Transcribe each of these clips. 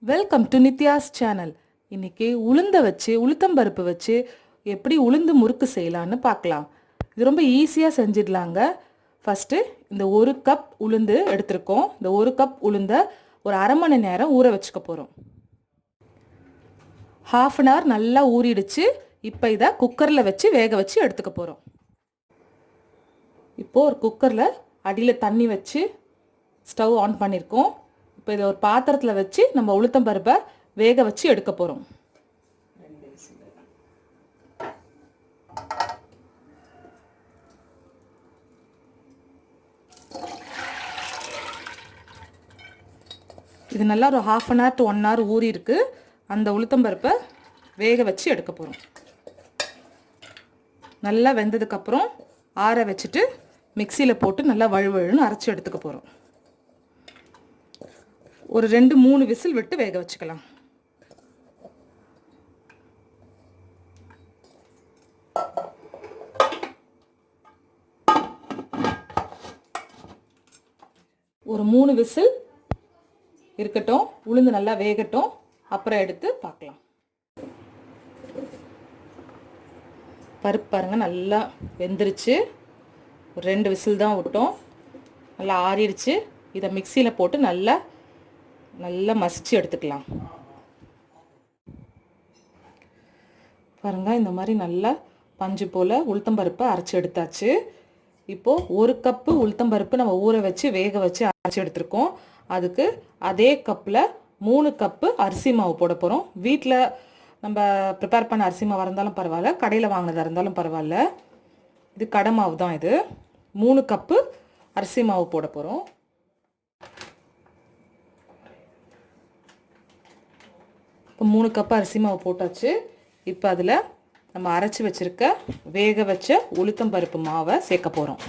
Welcome to Nithya's channel. இன்னைக்கு உளுத்தம்பருப்பு வச்சு எப்படி உளுந்து முறுக்கு செய்யலான்னு பார்க்கலாம். இது ரொம்ப ஈஸியாக செஞ்சிடலாங்க. ஃபஸ்ட்டு இந்த 1 கப் உளுந்து எடுத்திருக்கோம். இந்த 1 கப் உளுந்தை ஒரு அரை மணி நேரம் ஊற வச்சுக்க போகிறோம். ½ அன் ஹவர் நல்லா ஊறிடுச்சு. இப்போ இதை குக்கரில் வச்சு வேக வச்சு எடுத்துக்க போகிறோம். இப்போது ஒரு குக்கரில் அடியில் தண்ணி வச்சு ஸ்டவ் ஆன் பண்ணியிருக்கோம். இப்போ இதை ஒரு பாத்திரத்தில் வச்சு நம்ம உளுத்தம்பருப்பை வேக வச்சு எடுக்க போகிறோம். இது நல்லா ஒரு ½ அன் ஹவர் டு 1 ஹவர் ஊறி இருக்கு. அந்த உளுத்தம்பருப்பை வேக வச்சு எடுக்க போகிறோம். நல்லா வெந்ததுக்கப்புறம் ஆற வச்சுட்டு மிக்சியில் போட்டு நல்லா வழுவழுன்னு அரைச்சி எடுத்துக்க போகிறோம். ஒரு 2-3 விசில் விட்டு வேக வச்சுக்கலாம். ஒரு 3 விசில் இருக்கட்டும், உளுந்து நல்லா வேகட்டும், அப்புறம் எடுத்து பார்க்கலாம். பருப்பு பாருங்கள் நல்லா வெந்துருச்சு. ஒரு 2 விசில் தான் விட்டோம். நல்லா ஆறிடுச்சு. இதை மிக்சியில் போட்டு நல்லா மசிச்சு எடுத்துக்கலாம். பாருங்கள், இந்த மாதிரி நல்லா பஞ்சு போல் உளுத்தம்பருப்பை அரைச்சி எடுத்தாச்சு. இப்போது 1 கப்பு உளுத்தம்பருப்பு நம்ம ஊற வச்சு வேக வச்சு அரைச்சி எடுத்துருக்கோம். அதுக்கு அதே கப்பில் 3 கப்பு அரிசி மாவு போட போகிறோம். வீட்டில் நம்ம ப்ரிப்பேர் பண்ண அரிசி மாவாக இருந்தாலும் பரவாயில்ல, கடையில் வாங்கினதாக இருந்தாலும் பரவாயில்ல. இது கடை மாவு தான். இது 3 கப்பு அரிசி மாவு போட போகிறோம். இப்போ 3 கப்பு அரிசி மாவு போட்டாச்சு. இப்போ அதில் நம்ம அரைச்சி வச்சுருக்க வேக வச்ச உளுத்தம்பருப்பு மாவை சேர்க்க போகிறோம்.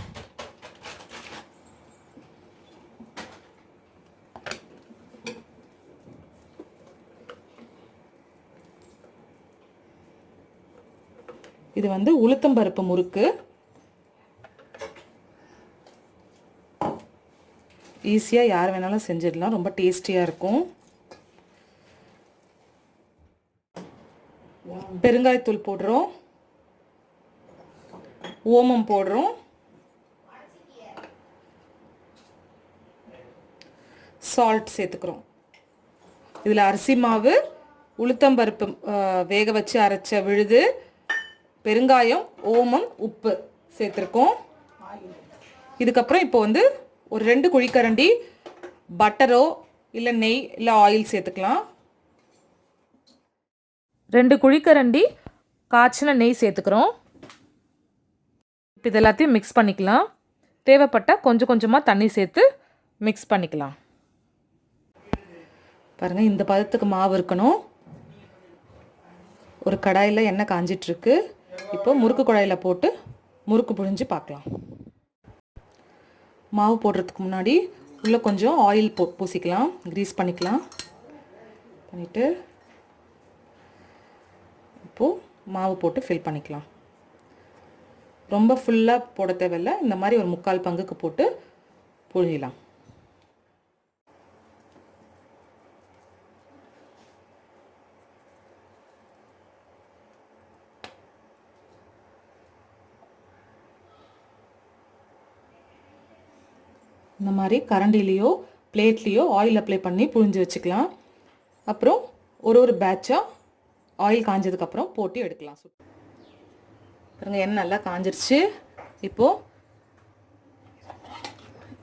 இது உளுத்தம்பருப்பு முறுக்கு. ஈஸியாக யார் வேணாலும் செஞ்சிடலாம். ரொம்ப டேஸ்டியாக இருக்கும். பெருங்காயத்தூள் போடுறோம், ஓமம் போடுறோம், சால்ட் சேர்த்துக்கிறோம். இதில் அரிசி மாவு, உளுத்தம்பருப்பு வேக வச்சு அரைச்ச விழுது, பெருங்காயம், ஓமம், உப்பு சேர்த்துருக்கோம். இதுக்கப்புறம் இப்போ ஒரு 2 குழிக்கரண்டி பட்டரோ இல்லை நெய் இல்லை ஆயில் சேர்த்துக்கலாம். 2 குழிக்கரண்டி காய்ச்சின நெய் சேர்த்துக்கிறோம். இப்போ இது எல்லாத்தையும் மிக்ஸ் பண்ணிக்கலாம். தேவைப்பட்டால் கொஞ்சம் கொஞ்சமாக தண்ணி சேர்த்து மிக்ஸ் பண்ணிக்கலாம். பாருங்கள், இந்த பதத்துக்கு மாவு இருக்கணும். ஒரு கடாயில் எண்ணெய் காஞ்சிட்ருக்கு. இப்போ முறுக்கு குழாயில் போட்டு முறுக்கு புழிஞ்சு பார்க்கலாம். மாவு போடுறதுக்கு முன்னாடி உள்ளே கொஞ்சம் ஆயில் பூசிக்கலாம், க்ரீஸ் பண்ணிக்கலாம். பண்ணிவிட்டு இப்போது மாவு போட்டு ஃபில் பண்ணிக்கலாம். ரொம்ப ஃபுல்லாக போட தேவையில்லை. இந்த மாதிரி ஒரு 3/4 பங்குக்கு போட்டு புழியலாம். இந்த மாதிரி கரண்டிலேயோ பிளேட்லேயோ ஆயில் அப்ளை பண்ணி புழிஞ்சு வச்சுக்கலாம். அப்புறம் ஒரு பேட்சாக ஆயில் காஞ்சதுக்கப்புறம் போட்டு எடுக்கலாம். பாருங்கள், எண்ணெய் நல்லா காஞ்சிருச்சு. இப்போது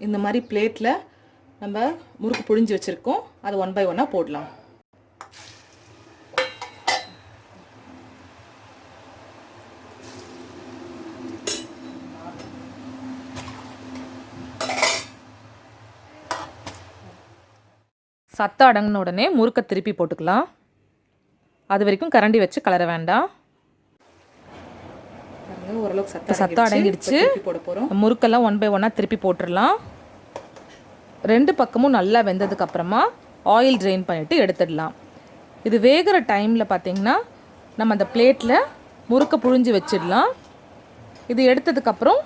இந்த மாதிரி பிளேட்டில் நம்ம முறுக்கு புழிஞ்சு வச்சுருக்கோம். அது 1 by 1 போடலாம். சத்தம் அடங்கின உடனே முறுக்கை திருப்பி போட்டுக்கலாம். அது வரைக்கும் கரண்டி வச்சு கலர வேண்டாம். ஓரளவுக்கு சத்தம் அடங்கிடுச்சு. போட போகிறோம். முறுக்கெல்லாம் 1 by 1 திருப்பி போட்டுடலாம். 2 பக்கமும் நல்லா வெந்ததுக்கு அப்புறமா ஆயில் ட்ரெயின் பண்ணிவிட்டு எடுத்துடலாம். இது வேகிற டைமில் பார்த்திங்கன்னா நம்ம அந்த பிளேட்டில் முறுக்கை புழிஞ்சு வச்சிடலாம். இது எடுத்ததுக்கப்புறம்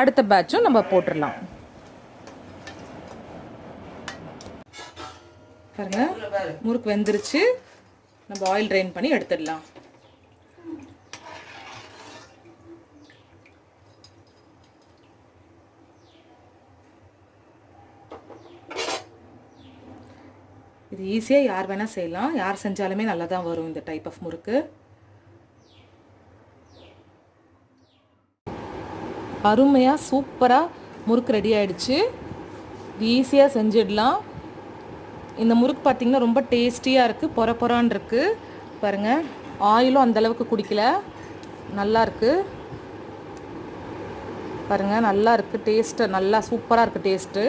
அடுத்த பேட்சும் நம்ம போட்டுடலாம். பாருங்கள் முறுக்கு வெந்துருச்சு. நம்ம ஆயில் ட்ரைன் பண்ணி எடுத்துடலாம். இது ஈஸியாக யார் வேணால் செய்யலாம். யார் செஞ்சாலுமே நல்லா தான் வரும் இந்த டைப் ஆஃப் முறுக்கு. அருமையாக சூப்பராக முறுக்கு ரெடி ஆகிடுச்சு. ஈஸியாக செஞ்சிடலாம். இந்த முறுக்கு பார்த்திங்கன்னா ரொம்ப டேஸ்டியாக இருக்குது. பொறான்னு இருக்குது. பாருங்கள் ஆயிலும் அந்தளவுக்கு குடிக்கல. நல்லா இருக்குது பாருங்கள். நல்லா இருக்குது டேஸ்ட்டு. நல்லா சூப்பராக இருக்குது டேஸ்ட்டு.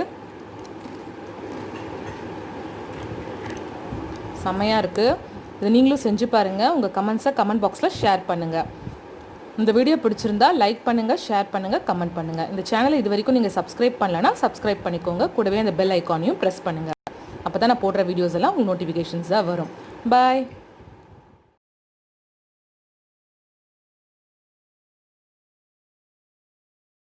செம்மையாக இருக்குது. இது நீங்களும் செஞ்சு பாருங்கள். உங்கள் கமெண்ட்ஸை கமெண்ட் பாக்ஸில் ஷேர் பண்ணுங்கள். இந்த வீடியோ பிடிச்சிருந்தா லைக் பண்ணுங்கள், ஷேர் பண்ணுங்கள், கமெண்ட் பண்ணுங்கள். இந்த சேனலை இது வரைக்கும் நீங்கள் சப்ஸ்கிரைப் பண்ணலன்னா சப்ஸ்கிரைப் பண்ணிக்கோங்க. கூடவே அந்த பெல் ஐக்கானையும் ப்ரெஸ் பண்ணுங்கள். அப்போ தான் நான் போடுற வீடியோஸ் எல்லாம் உங்களுக்கு நோட்டிஃபிகேஷன்ஸ் தான் வரும். பாய்.